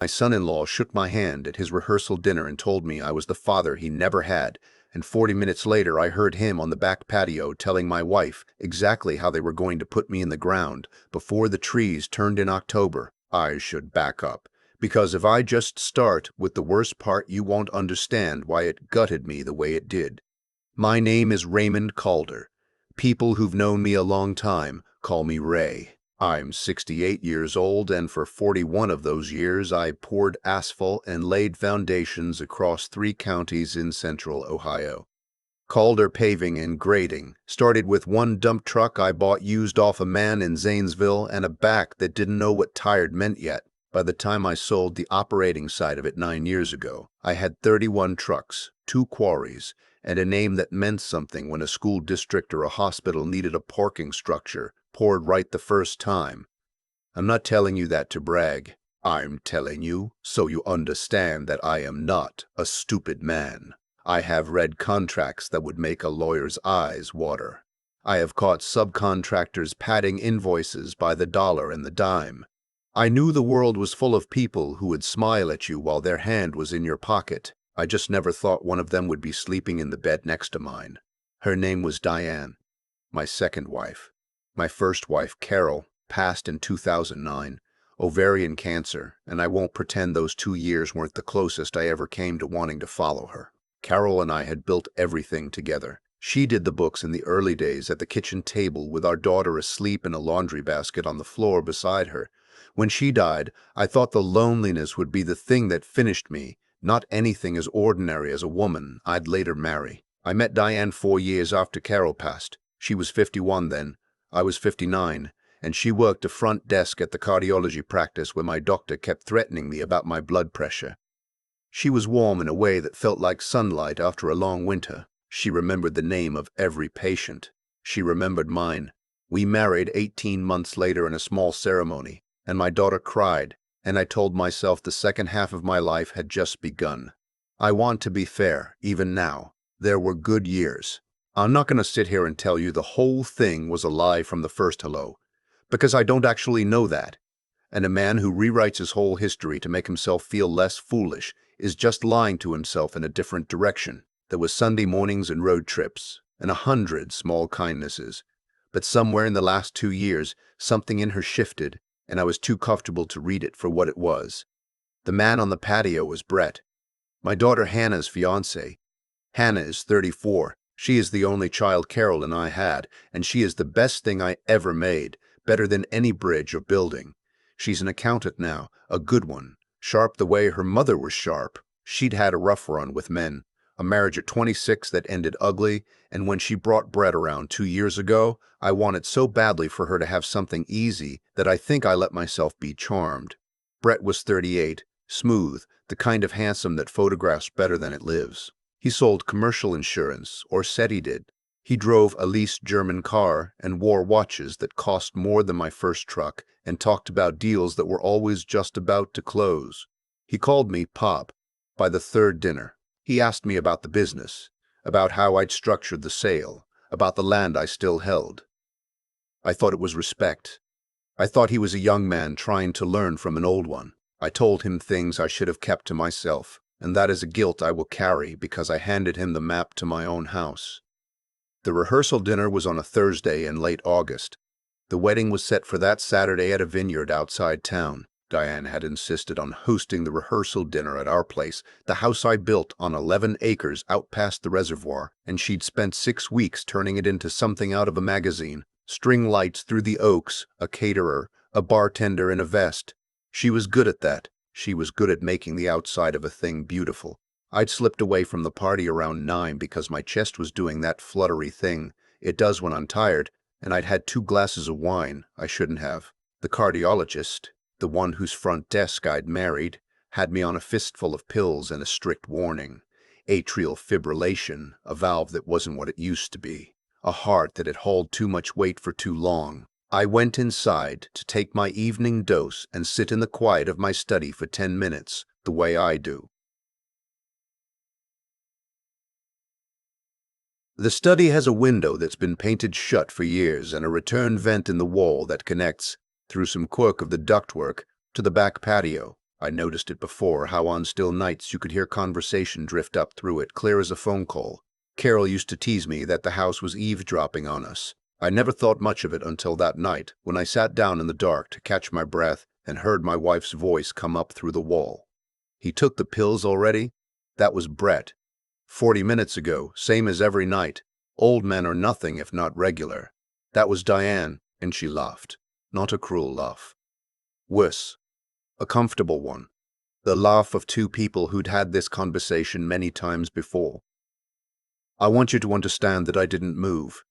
My son-in-law shook my hand at his rehearsal dinner and told me I was the father he never had, and 40 minutes later I heard him on the back patio telling my wife exactly how they were going to put me in the ground before the trees turned in October. I should back up, because if I just start with the worst part, you won't understand why it gutted me the way it did. My name is Raymond Calder. People who've known me a long time call me Ray. I'm 68 years old, and for 41 of those years I poured asphalt and laid foundations across 3 counties in central Ohio. Calder Paving and Grading started with one dump truck I bought used off a man in Zanesville and a back that didn't know what tired meant yet. By the time I sold the operating side of it 9 years ago, I had 31 trucks, 2 quarries, and a name that meant something when a school district or a hospital needed a parking structure poured right the first time. I'm not telling you that to brag. I'm telling you so you understand that I am not a stupid man. I have read contracts that would make a lawyer's eyes water. I have caught subcontractors padding invoices by the dollar and the dime. I knew the world was full of people who would smile at you while their hand was in your pocket. I just never thought one of them would be sleeping in the bed next to mine. Her name was Diane, my second wife. My first wife, Carol, passed in 2009, ovarian cancer, and I won't pretend those 2 years weren't the closest I ever came to wanting to follow her. Carol and I had built everything together. She did the books in the early days at the kitchen table with our daughter asleep in a laundry basket on the floor beside her. When she died, I thought the loneliness would be the thing that finished me, not anything as ordinary as a woman I'd later marry. I met Diane 4 years after Carol passed. She was 51 then. I was 59, and she worked a front desk at the cardiology practice where my doctor kept threatening me about my blood pressure. She was warm in a way that felt like sunlight after a long winter. She remembered the name of every patient. She remembered mine. We married 18 months later in a small ceremony, and my daughter cried, and I told myself the second half of my life had just begun. I want to be fair, even now. There were good years. I'm not going to sit here and tell you the whole thing was a lie from the first hello, because I don't actually know that. And a man who rewrites his whole history to make himself feel less foolish is just lying to himself in a different direction. There were Sunday mornings and road trips, and 100 small kindnesses. But somewhere in the last 2 years, something in her shifted, and I was too comfortable to read it for what it was. The man on the patio was Brett, my daughter Hannah's fiancé. Hannah is 34. She is the only child Carol and I had, and she is the best thing I ever made, better than any bridge or building. She's an accountant now, a good one, sharp the way her mother was sharp. She'd had a rough run with men, a marriage at 26 that ended ugly, and when she brought Brett around 2 years ago, I wanted so badly for her to have something easy that I think I let myself be charmed. Brett was 38, smooth, the kind of handsome that photographs better than it lives. He sold commercial insurance, or said he did. He drove a leased German car and wore watches that cost more than my first truck and talked about deals that were always just about to close. He called me Pop. By the third dinner, he asked me about the business, about how I'd structured the sale, about the land I still held. I thought it was respect. I thought he was a young man trying to learn from an old one. I told him things I should have kept to myself, and that is a guilt I will carry because I handed him the map to my own house. The rehearsal dinner was on a Thursday in late August. The wedding was set for that Saturday at a vineyard outside town. Diane had insisted on hosting the rehearsal dinner at our place, the house I built on 11 acres out past the reservoir, and she'd spent 6 weeks turning it into something out of a magazine. String lights through the oaks, a caterer, a bartender in a vest. She was good at that. She was good at making the outside of a thing beautiful. I'd slipped away from the party around 9 because my chest was doing that fluttery thing it does when I'm tired, and I'd had 2 glasses of wine I shouldn't have. The cardiologist, the one whose front desk I'd married, had me on a fistful of pills and a strict warning. Atrial fibrillation, a valve that wasn't what it used to be. A heart that had hauled too much weight for too long. I went inside to take my evening dose and sit in the quiet of my study for 10 minutes, the way I do. The study has a window that's been painted shut for years and a return vent in the wall that connects, through some quirk of the ductwork, to the back patio. I noticed it before, how on still nights you could hear conversation drift up through it, clear as a phone call. Carol used to tease me that the house was eavesdropping on us. I never thought much of it until that night, when I sat down in the dark to catch my breath and heard my wife's voice come up through the wall. "He took the pills already?" That was Brett. 40 minutes ago, same as every night. Old men are nothing if not regular. That was Diane, and she laughed. Not a cruel laugh. Worse. A comfortable one. The laugh of two people who'd had this conversation many times before. "I want you to understand that I didn't move.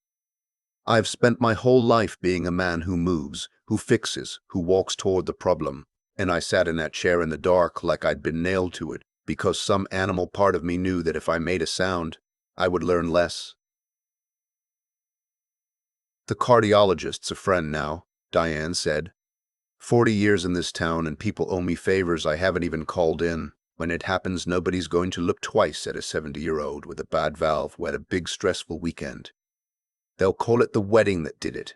I've spent my whole life being a man who moves, who fixes, who walks toward the problem. And I sat in that chair in the dark like I'd been nailed to it, because some animal part of me knew that if I made a sound, I would learn less." "The cardiologist's a friend now," Diane said. 40 years in this town and people owe me favors I haven't even called in. When it happens, nobody's going to look twice at a 70-year-old with a bad valve who had a big stressful weekend. They'll call it the wedding that did it.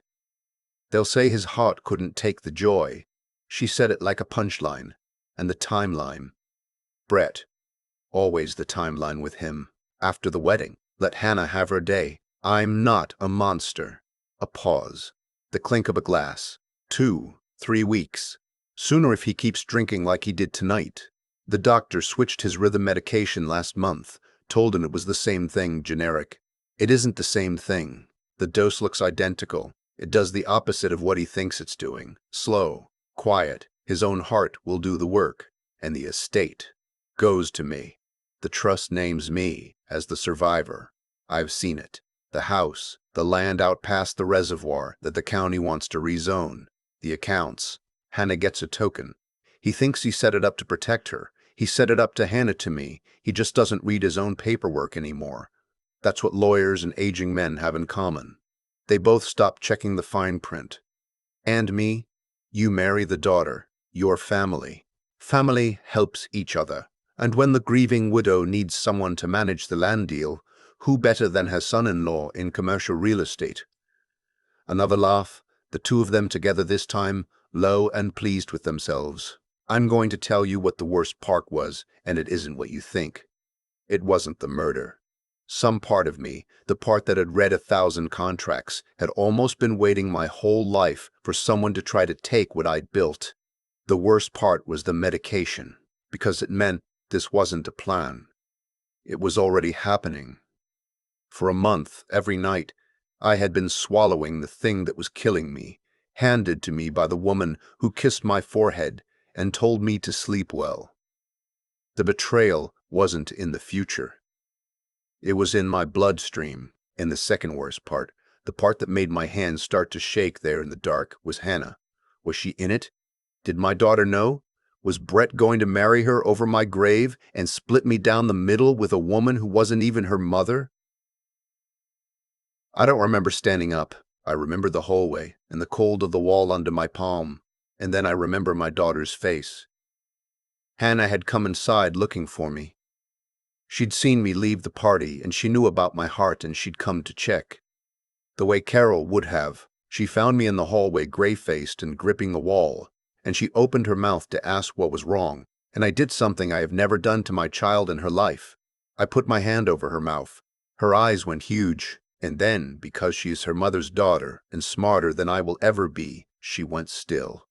They'll say his heart couldn't take the joy. She said it like a punchline. And the timeline. Brett. Always the timeline with him. After the wedding, let Hannah have her day. I'm not a monster. A pause. The clink of a glass. 2, 3 weeks. Sooner if he keeps drinking like he did tonight. The doctor switched his rhythm medication last month. Told him it was the same thing, generic. It isn't the same thing. The dose looks identical. It does the opposite of what he thinks it's doing. Slow, quiet. His own heart will do the work. And the estate goes to me. The trust names me as the survivor. I've seen it. The house, the land out past the reservoir that the county wants to rezone. The accounts. Hannah gets a token. He thinks he set it up to protect her. He set it up to hand it to me. He just doesn't read his own paperwork anymore. That's what lawyers and aging men have in common. They both stop checking the fine print. And me? You marry the daughter. Your family. Family helps each other. And when the grieving widow needs someone to manage the land deal, who better than her son-in-law in commercial real estate? Another laugh, the two of them together this time, low and pleased with themselves. "I'm going to tell you what the worst part was, and it isn't what you think. It wasn't the murder. Some part of me, the part that had read 1,000 contracts, had almost been waiting my whole life for someone to try to take what I'd built. The worst part was the medication, because it meant this wasn't a plan. It was already happening. For a month, every night, I had been swallowing the thing that was killing me, handed to me by the woman who kissed my forehead and told me to sleep well. The betrayal wasn't in the future. It was in my bloodstream, and the second worst part, the part that made my hands start to shake there in the dark, was Hannah. Was she in it? Did my daughter know? Was Brett going to marry her over my grave and split me down the middle with a woman who wasn't even her mother? I don't remember standing up. I remember the hallway and the cold of the wall under my palm, and then I remember my daughter's face. Hannah had come inside looking for me. She'd seen me leave the party, and she knew about my heart, and she'd come to check. The way Carol would have. She found me in the hallway, gray-faced and gripping the wall, and she opened her mouth to ask what was wrong, and I did something I have never done to my child in her life. I put my hand over her mouth. Her eyes went huge, and then, because she is her mother's daughter and smarter than I will ever be, she went still.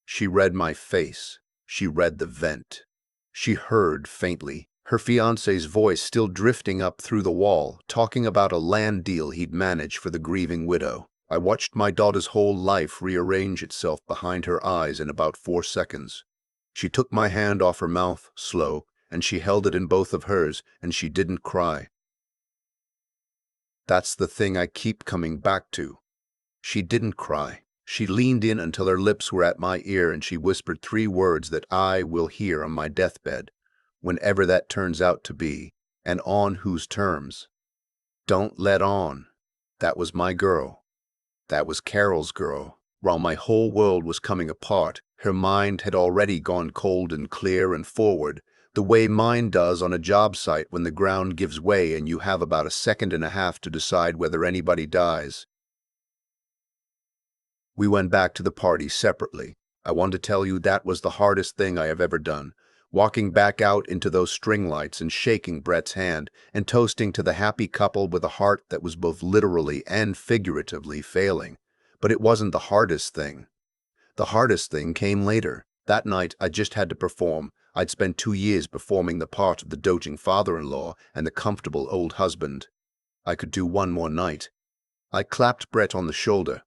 She read my face. She read the vent. She heard faintly her fiancé's voice still drifting up through the wall, talking about a land deal he'd managed for the grieving widow. I watched my daughter's whole life rearrange itself behind her eyes in about 4 seconds. She took my hand off her mouth, slow, and she held it in both of hers, and she didn't cry. That's the thing I keep coming back to. She didn't cry. She leaned in until her lips were at my ear, and she whispered 3 words that I will hear on my deathbed, whenever that turns out to be, and on whose terms. Don't let on. That was my girl. That was Carol's girl. While my whole world was coming apart, her mind had already gone cold and clear and forward, the way mine does on a job site when the ground gives way and you have about 1.5 seconds to decide whether anybody dies. We went back to the party separately. I want to tell you that was the hardest thing I have ever done. Walking back out into those string lights and shaking Brett's hand and toasting to the happy couple with a heart that was both literally and figuratively failing. But it wasn't the hardest thing. The hardest thing came later. That night, I just had to perform. I'd spent 2 years performing the part of the doting father-in-law and the comfortable old husband. I could do one more night. I clapped Brett on the shoulder.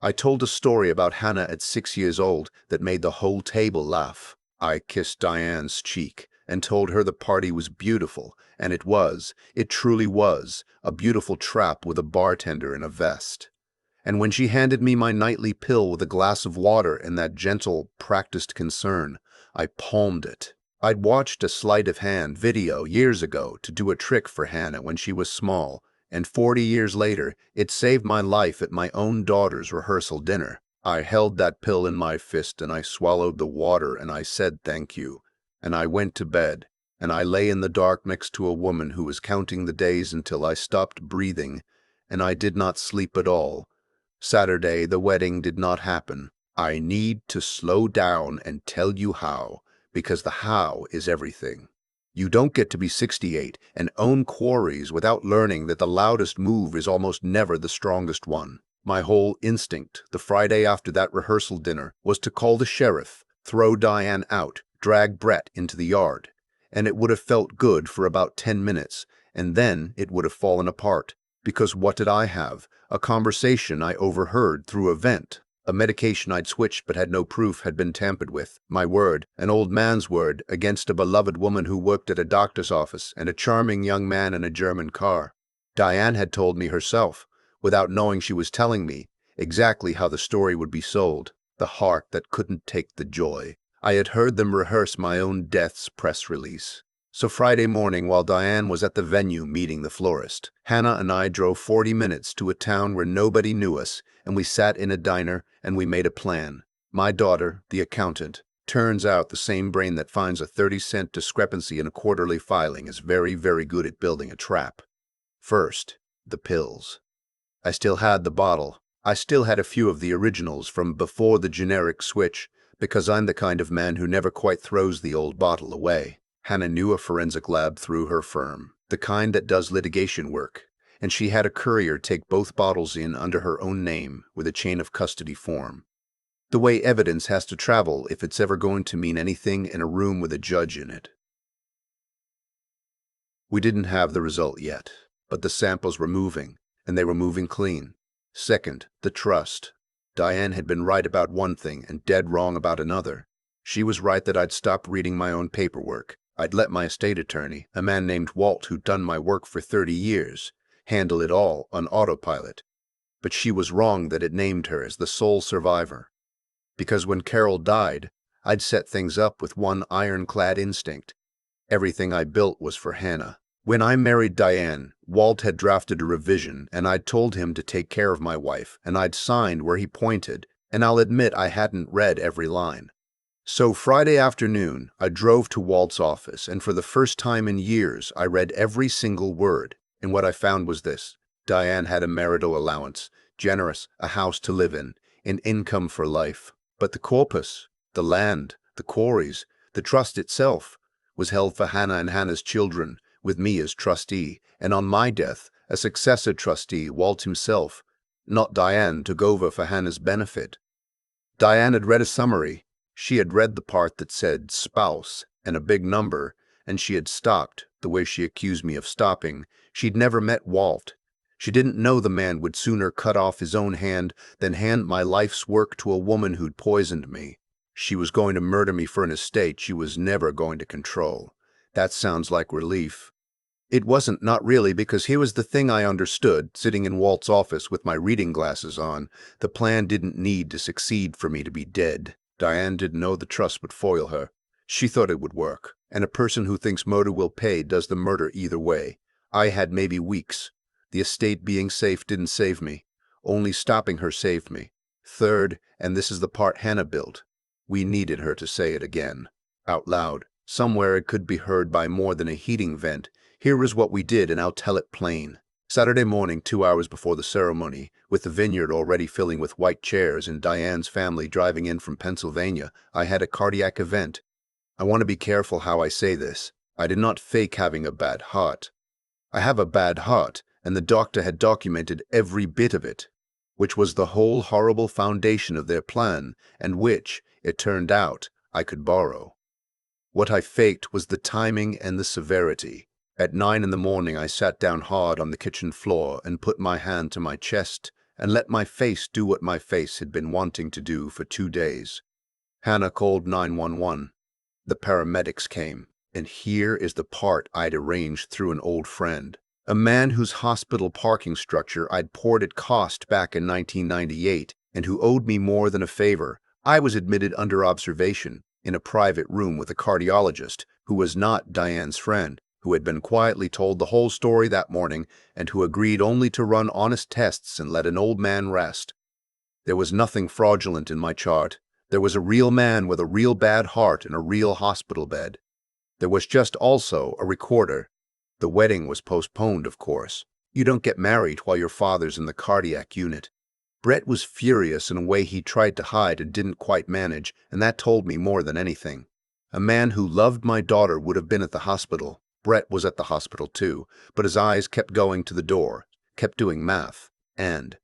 I told a story about Hannah at 6 years old that made the whole table laugh. I kissed Diane's cheek and told her the party was beautiful, and it truly was, a beautiful trap with a bartender in a vest. And when she handed me my nightly pill with a glass of water and that gentle, practiced concern, I palmed it. I'd watched a sleight of hand video years ago to do a trick for Hannah when she was small, and 40 years later, it saved my life at my own daughter's rehearsal dinner. I held that pill in my fist and I swallowed the water and I said thank you. And I went to bed, and I lay in the dark next to a woman who was counting the days until I stopped breathing, and I did not sleep at all. Saturday, the wedding did not happen. I need to slow down and tell you how, because the how is everything. You don't get to be 68 and own quarries without learning that the loudest move is almost never the strongest one. My whole instinct, the Friday after that rehearsal dinner, was to call the sheriff, throw Diane out, drag Brett into the yard. And it would have felt good for about 10 minutes, and then it would have fallen apart. Because what did I have? A conversation I overheard through a vent. A medication I'd switched but had no proof had been tampered with. My word, an old man's word, against a beloved woman who worked at a doctor's office and a charming young man in a German car. Diane had told me herself, without knowing she was telling me, exactly how the story would be sold. The heart that couldn't take the joy. I had heard them rehearse my own death's press release. So Friday morning, while Diane was at the venue meeting the florist, Hannah and I drove 40 minutes to a town where nobody knew us, and we sat in a diner and we made a plan. My daughter, the accountant, turns out the same brain that finds a 30-cent discrepancy in a quarterly filing is very, very good at building a trap. First, the pills. I still had the bottle. I still had a few of the originals from before the generic switch, because I'm the kind of man who never quite throws the old bottle away. Hannah knew a forensic lab through her firm, the kind that does litigation work, and she had a courier take both bottles in under her own name with a chain of custody form. The way evidence has to travel if it's ever going to mean anything in a room with a judge in it. We didn't have the result yet, but the samples were moving, and they were moving clean. Second, the trust. Diane had been right about one thing and dead wrong about another. She was right that I'd stopped reading my own paperwork. I'd let my estate attorney, a man named Walt who'd done my work for 30 years, handle it all on autopilot. But she was wrong that it named her as the sole survivor. Because when Carol died, I'd set things up with one ironclad instinct. Everything I built was for Hannah. When I married Diane, Walt had drafted a revision, and I'd told him to take care of my wife, and I'd signed where he pointed, and I'll admit I hadn't read every line. So Friday afternoon, I drove to Walt's office, and for the first time in years, I read every single word. And what I found was this. Diane had a marital allowance, generous, a house to live in, an income for life. But the corpus, the land, the quarries, the trust itself, was held for Hannah and Hannah's children, with me as trustee, and on my death, a successor trustee, Walt himself. Not Diane, took over for Hannah's benefit. Diane had read a summary. She had read the part that said spouse and a big number, and she had stopped, the way she accused me of stopping. She'd never met Walt. She didn't know the man would sooner cut off his own hand than hand my life's work to a woman who'd poisoned me. She was going to murder me for an estate she was never going to control. That sounds like relief. It wasn't, not really, because here was the thing I understood, sitting in Walt's office with my reading glasses on. The plan didn't need to succeed for me to be dead. Diane didn't know the trust would foil her. She thought it would work, and a person who thinks murder will pay does the murder either way. I had maybe weeks. The estate being safe didn't save me. Only stopping her saved me. Third, and this is the part Hannah built, we needed her to say it again. Out loud. Somewhere it could be heard by more than a heating vent. Here is what we did, and I'll tell it plain. Saturday morning, 2 hours before the ceremony, with the vineyard already filling with white chairs and Diane's family driving in from Pennsylvania, I had a cardiac event. I want to be careful how I say this. I did not fake having a bad heart. I have a bad heart, and the doctor had documented every bit of it, which was the whole horrible foundation of their plan, and which, it turned out, I could borrow. What I faked was the timing and the severity. At 9 in the morning, I sat down hard on the kitchen floor and put my hand to my chest and let my face do what my face had been wanting to do for 2 days. Hannah called 911. The paramedics came, and here is the part I'd arranged through an old friend. A man whose hospital parking structure I'd poured at cost back in 1998 and who owed me more than a favor. I was admitted under observation in a private room with a cardiologist who was not Diane's friend, who had been quietly told the whole story that morning and who agreed only to run honest tests and let an old man rest. There was nothing fraudulent in my chart. There was a real man with a real bad heart in a real hospital bed. There was just also a recorder. The wedding was postponed, of course. You don't get married while your father's in the cardiac unit. Brett was furious in a way he tried to hide and didn't quite manage, and that told me more than anything. A man who loved my daughter would have been at the hospital. Brett was at the hospital too, but his eyes kept going to the door, kept doing math, and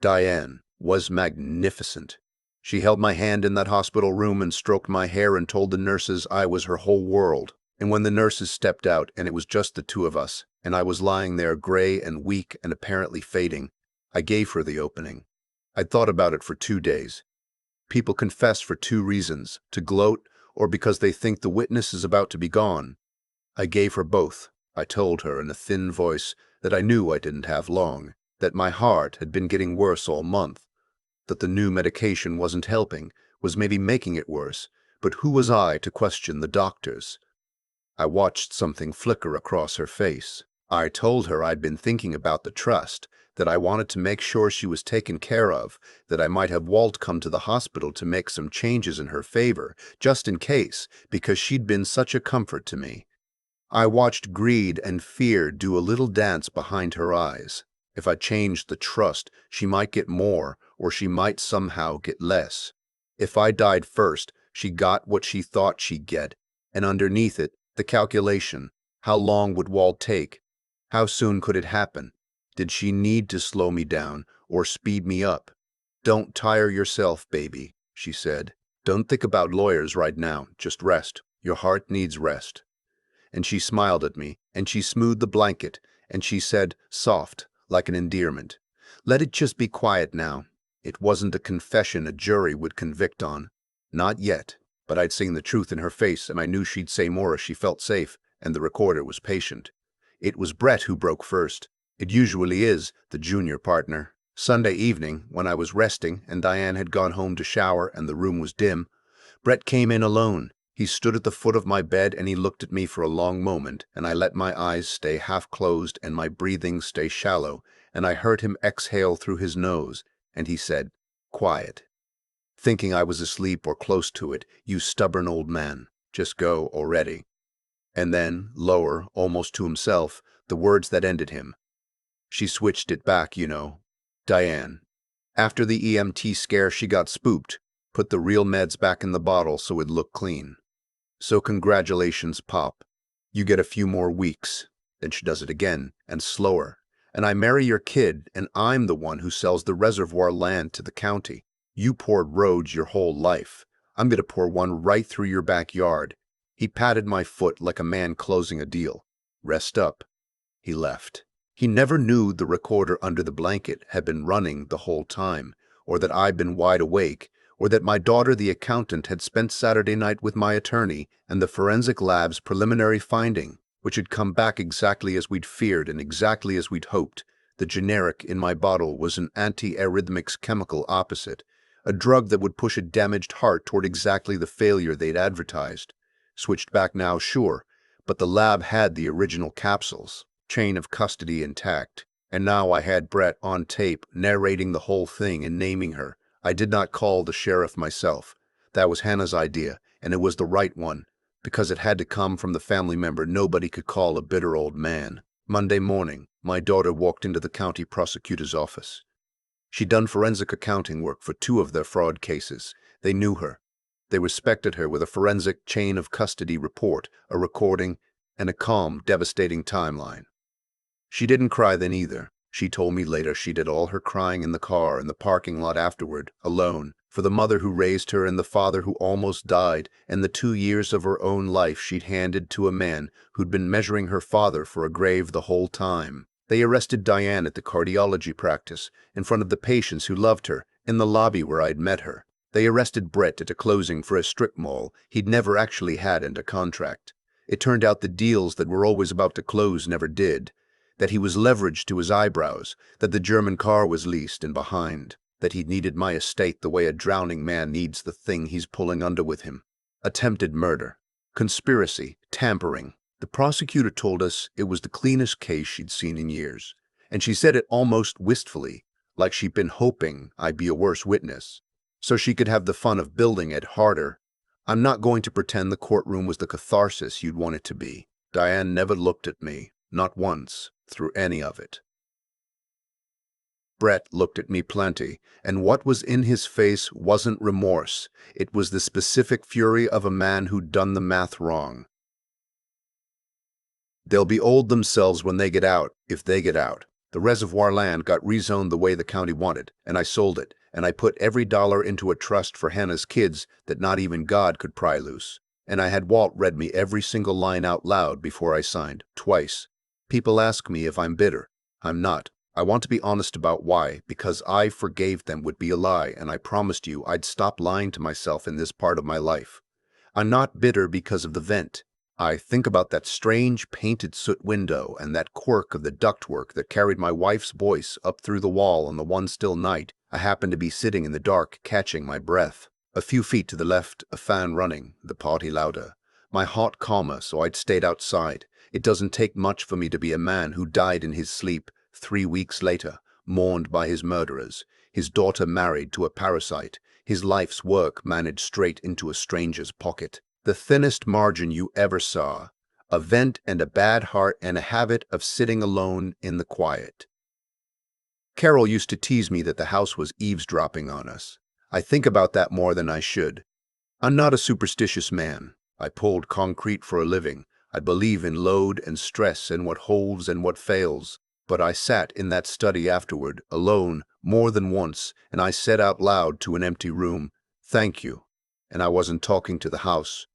Diane was magnificent. She held my hand in that hospital room and stroked my hair and told the nurses I was her whole world. And when the nurses stepped out and it was just the two of us, and I was lying there gray and weak and apparently fading, I gave her the opening. I'd thought about it for 2 days. People confess for two reasons, to gloat or because they think the witness is about to be gone. I gave her both. I told her in a thin voice that I knew I didn't have long, that my heart had been getting worse all month, that the new medication wasn't helping, was maybe making it worse, but who was I to question the doctors? I watched something flicker across her face. I told her I'd been thinking about the trust, that I wanted to make sure she was taken care of, that I might have Walt come to the hospital to make some changes in her favor, just in case, because she'd been such a comfort to me. I watched greed and fear do a little dance behind her eyes. If I changed the trust, she might get more, or she might somehow get less. If I died first, she got what she thought she'd get, and underneath it, the calculation. How long would Walt take? How soon could it happen? Did she need to slow me down or speed me up? Don't tire yourself, baby, she said. Don't think about lawyers right now. Just rest. Your heart needs rest. And she smiled at me, and she smoothed the blanket, and she said, soft, like an endearment, let it just be quiet now. It wasn't a confession a jury would convict on. Not yet. But I'd seen the truth in her face, and I knew she'd say more as she felt safe, and the recorder was patient. It was Brett who broke first. It usually is, the junior partner. Sunday evening, when I was resting and Diane had gone home to shower and the room was dim, Brett came in alone. He stood at the foot of my bed and he looked at me for a long moment, and I let my eyes stay half-closed and my breathing stay shallow, and I heard him exhale through his nose, and he said, quiet. Thinking I was asleep or close to it, you stubborn old man. Just go already. And then, lower, almost to himself, the words that ended him. She switched it back, you know. Diane. After the EMT scare, she got spooked, put the real meds back in the bottle so it'd look clean. So congratulations, Pop. You get a few more weeks. Then she does it again, and slower. And I marry your kid, and I'm the one who sells the reservoir land to the county. You poured roads your whole life. I'm going to pour one right through your backyard. He patted my foot like a man closing a deal. Rest up. He left. He never knew the recorder under the blanket had been running the whole time, or that I'd been wide awake, or that my daughter, the accountant, had spent Saturday night with my attorney and the forensic lab's preliminary finding, which had come back exactly as we'd feared and exactly as we'd hoped. The generic in my bottle was an anti-arrhythmics chemical opposite, a drug that would push a damaged heart toward exactly the failure they'd advertised. Switched back now, sure, but the lab had the original capsules, chain of custody intact, and now I had Brett on tape narrating the whole thing and naming her. I did not call the sheriff myself. That was Hannah's idea, and it was the right one, because it had to come from the family member nobody could call a bitter old man. Monday morning, my daughter walked into the county prosecutor's office. She'd done forensic accounting work for 2 of their fraud cases. They knew her. They respected her with a forensic chain of custody report, a recording, and a calm, devastating timeline. She didn't cry then either. She told me later she did all her crying in the car in the parking lot afterward, alone, for the mother who raised her and the father who almost died, and the 2 years of her own life she'd handed to a man who'd been measuring her father for a grave the whole time. They arrested Diane at the cardiology practice, in front of the patients who loved her, in the lobby where I'd met her. They arrested Brett at a closing for a strip mall he'd never actually had under contract. It turned out the deals that were always about to close never did, that he was leveraged to his eyebrows, that the German car was leased and behind, that he needed my estate the way a drowning man needs the thing he's pulling under with him. Attempted murder, conspiracy, tampering. The prosecutor told us it was the cleanest case she'd seen in years, and she said it almost wistfully, like she'd been hoping I'd be a worse witness, so she could have the fun of building it harder. I'm not going to pretend the courtroom was the catharsis you'd want it to be. Diane never looked at me, not once, through any of it. Brett looked at me plenty, and what was in his face wasn't remorse. It was the specific fury of a man who'd done the math wrong. They'll be old themselves when they get out, if they get out. The reservoir land got rezoned the way the county wanted, and I sold it, and I put every dollar into a trust for Hannah's kids that not even God could pry loose. And I had Walt read me every single line out loud before I signed, twice. People ask me if I'm bitter. I'm not. I want to be honest about why, because I forgave them would be a lie, and I promised you I'd stop lying to myself in this part of my life. I'm not bitter because of the vent. I think about that strange painted soot window and that quirk of the ductwork that carried my wife's voice up through the wall on the one still night I happened to be sitting in the dark catching my breath. A few feet to the left, a fan running, the party louder. My heart calmer, so I'd stayed outside. It doesn't take much for me to be a man who died in his sleep 3 weeks later, mourned by his murderers, his daughter married to a parasite, his life's work managed straight into a stranger's pocket. The thinnest margin you ever saw, a vent and a bad heart and a habit of sitting alone in the quiet. Carol used to tease me that the house was eavesdropping on us. I think about that more than I should. I'm not a superstitious man. I pulled concrete for a living. I believe in load and stress and what holds and what fails. But I sat in that study afterward, alone, more than once, and I said out loud to an empty room, "Thank you." And I wasn't talking to the house.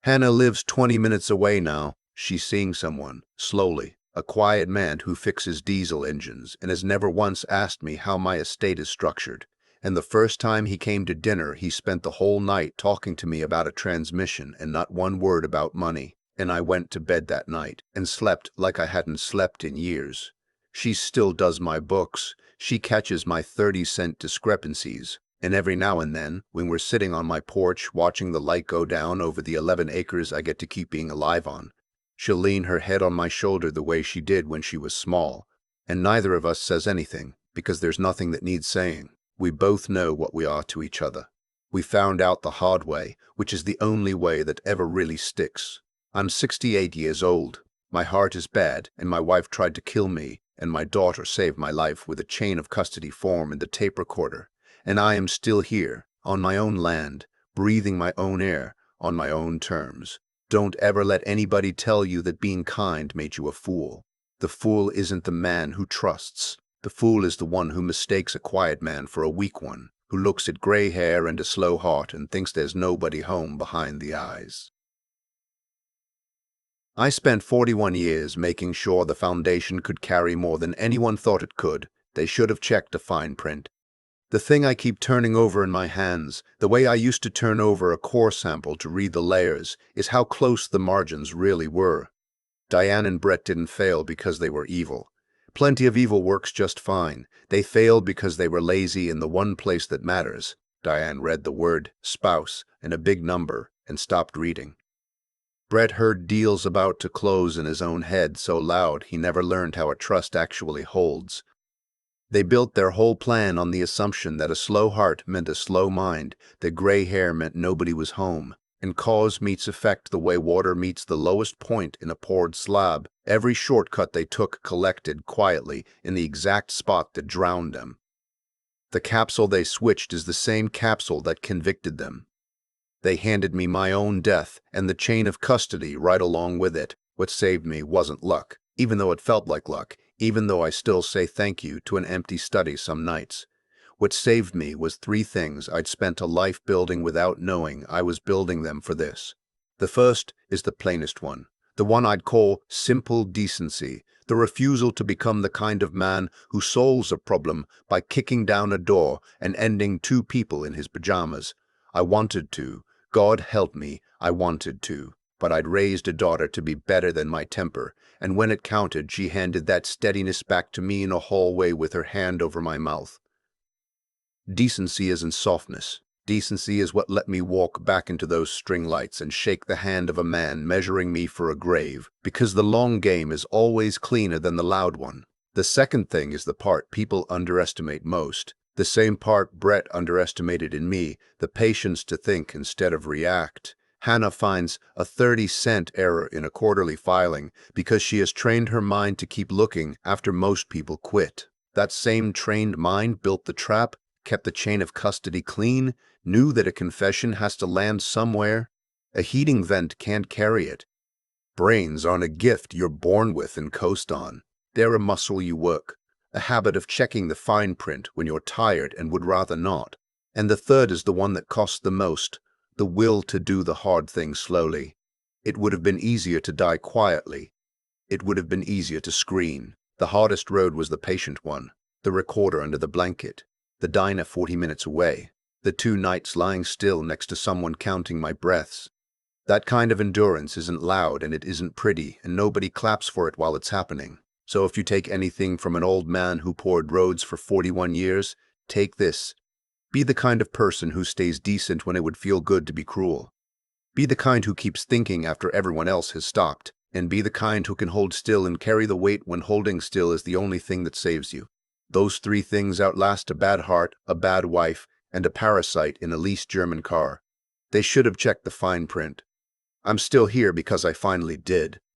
Hannah lives 20 minutes away now. She's seeing someone, slowly, a quiet man who fixes diesel engines and has never once asked me how my estate is structured. And the first time he came to dinner, he spent the whole night talking to me about a transmission and not one word about money. And I went to bed that night and slept like I hadn't slept in years. She still does my books. She catches my 30-cent discrepancies. And every now and then, when we're sitting on my porch watching the light go down over the 11 acres I get to keep being alive on, she'll lean her head on my shoulder the way she did when she was small. And neither of us says anything, because there's nothing that needs saying. We both know what we are to each other. We found out the hard way, which is the only way that ever really sticks. I'm 68 years old. My heart is bad, and my wife tried to kill me, and my daughter saved my life with a chain of custody form and the tape recorder. And I am still here, on my own land, breathing my own air, on my own terms. Don't ever let anybody tell you that being kind made you a fool. The fool isn't the man who trusts. The fool is the one who mistakes a quiet man for a weak one, who looks at gray hair and a slow heart and thinks there's nobody home behind the eyes. I spent 41 years making sure the foundation could carry more than anyone thought it could. They should have checked the fine print. The thing I keep turning over in my hands, the way I used to turn over a core sample to read the layers, is how close the margins really were. Diane and Brett didn't fail because they were evil. Plenty of evil works just fine. They failed because they were lazy in the one place that matters. Diane read the word spouse and a big number and stopped reading. Brett heard deals about to close in his own head so loud he never learned how a trust actually holds. They built their whole plan on the assumption that a slow heart meant a slow mind, that gray hair meant nobody was home. And cause meets effect the way water meets the lowest point in a poured slab. Every shortcut they took collected quietly in the exact spot that drowned them. The capsule they switched is the same capsule that convicted them. They handed me my own death and the chain of custody right along with it. What saved me wasn't luck, even though it felt like luck, even though I still say thank you to an empty study some nights. What saved me was three things I'd spent a life building without knowing I was building them for this. The first is the plainest one, the one I'd call simple decency, the refusal to become the kind of man who solves a problem by kicking down a door and ending two people in his pajamas. I wanted to. God help me, I wanted to. But I'd raised a daughter to be better than my temper, and when it counted, she handed that steadiness back to me in a hallway with her hand over my mouth. Decency isn't softness. Decency is what let me walk back into those string lights and shake the hand of a man measuring me for a grave, because the long game is always cleaner than the loud one. The second thing is the part people underestimate most. The same part Brett underestimated in me, the patience to think instead of react. Hannah finds a 30-cent error in a quarterly filing because she has trained her mind to keep looking after most people quit. That same trained mind built the trap, kept the chain of custody clean, knew that a confession has to land somewhere. A heating vent can't carry it. Brains aren't a gift you're born with and coast on. They're a muscle you work, a habit of checking the fine print when you're tired and would rather not. And the third is the one that costs the most, the will to do the hard thing slowly. It would have been easier to die quietly. It would have been easier to screen. The hardest road was the patient one, the recorder under the blanket, the diner 40 minutes away, the 2 nights lying still next to someone counting my breaths. That kind of endurance isn't loud and it isn't pretty, and nobody claps for it while it's happening. So if you take anything from an old man who poured roads for 41 years, take this. Be the kind of person who stays decent when it would feel good to be cruel. Be the kind who keeps thinking after everyone else has stopped, and be the kind who can hold still and carry the weight when holding still is the only thing that saves you. Those 3 things outlast a bad heart, a bad wife, and a parasite in a leased German car. They should have checked the fine print. I'm still here because I finally did.